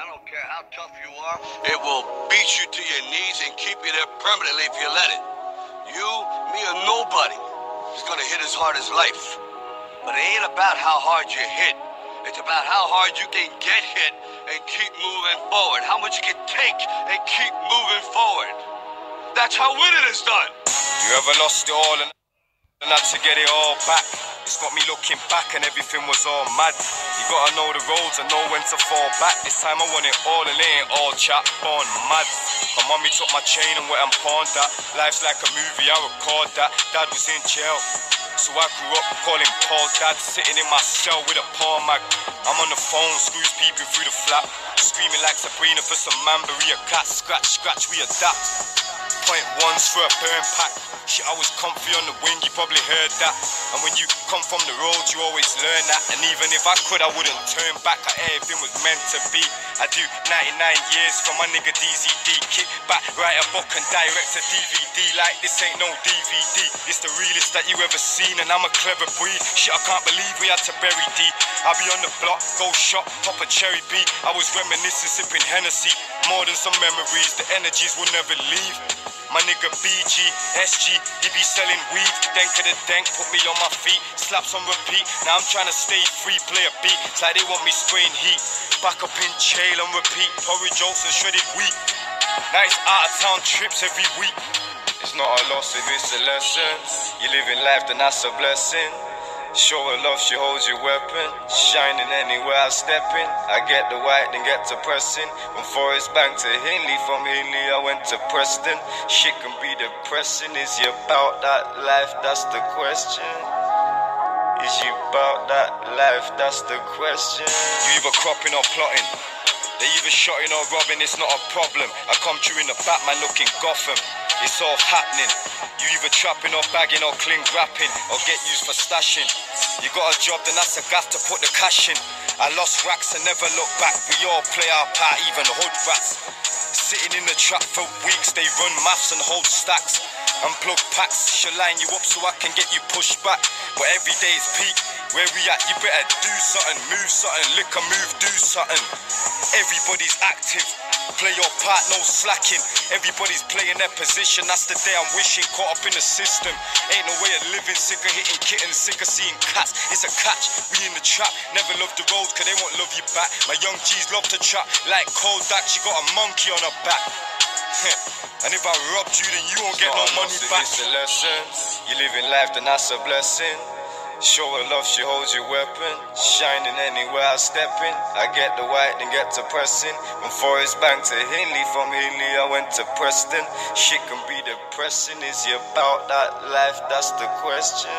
I don't care how tough you are. It will beat you to your knees and keep you there permanently if you let it. You, me, or nobody is gonna hit as hard as life. But it ain't about how hard you hit. It's about how hard you can get hit and keep moving forward. How much you can take and keep moving forward. That's how winning is done. You ever lost it all and had to get it all back? It's got me looking back and everything was all mad. You gotta know the roads and know when to fall back. This time I want it all and it ain't all chat, born mad. My mommy took my chain and went and pawned that. Life's like a movie, I record that. Dad was in jail, so I grew up calling Paul Dad. Sitting in my cell with a palm mag. I'm on the phone, screws peeping through the flap. Screaming like Sabrina for some Manbury, a cat. Scratch, scratch, we adapt. Point ones for a burn pack. Shit, I was comfy on the wing, you probably heard that. And when you come from the road, you always learn that. And even if I could, I wouldn't turn back. Everything was meant to be. I do 99 years for my nigga DZD. Kick back, write a book and direct a DVD. Like this ain't no DVD. It's the realest that you ever seen, and I'm a clever breed. Shit, I can't believe we had to bury D. I'll be on the block, go shop, pop a cherry B. I was reminiscing, sipping Hennessy. More than some memories, the energies will never leave. My nigga BG, SG, he be selling weed. Denk of the denk, put me on my feet. Slaps on repeat, now I'm trying to stay free. Play a beat, it's like they want me spraying heat. Back up in jail and repeat. Porridge oats and shredded wheat. Nice out of town trips every week. It's not a loss if it's a lesson. You living life, then that's a blessing. Show her love, she holds your weapon. Shining anywhere I step in. I get the white, then get to pressing. From Forest Bank to Hinley, from Hinley I went to Preston. Shit can be depressing. Is you about that life? That's the question. Is you about that life? That's the question. You either cropping or plotting. They either shotting or robbing, it's not a problem. I come through in the Batman looking Gotham. It's all happening. You either trapping or bagging or cling wrapping or get used for stashing. You got a job, then that's a gaff to put the cash in. I lost racks and never look back. We all play our part, even hood rats. Sitting in the trap for weeks, they run maths and hold stacks. Unplug packs, she'll line you up so I can get you pushed back. But every day is peak. Where we at, you better do something, move something, lick a move, do something. Everybody's active. Play your part, no slacking. Everybody's playing their position. That's the day I'm wishing. Caught up in the system. Ain't no way of living. Sick of hitting kittens. Sick of seeing cats. It's a catch. We in the trap. Never love the roads cause they won't love you back. My young G's love to trap. Like Kodak, she got a monkey on her back. And if I robbed you, then you won't get no money back. It's a lesson. You living life, then that's a blessing. Show her love, she holds your weapon. Shining anywhere I step in. I get the white, then get to pressing. From Forest Bank to Hinley, from Hinley I went to Preston. Shit can be depressing. Is you about that life? That's the question.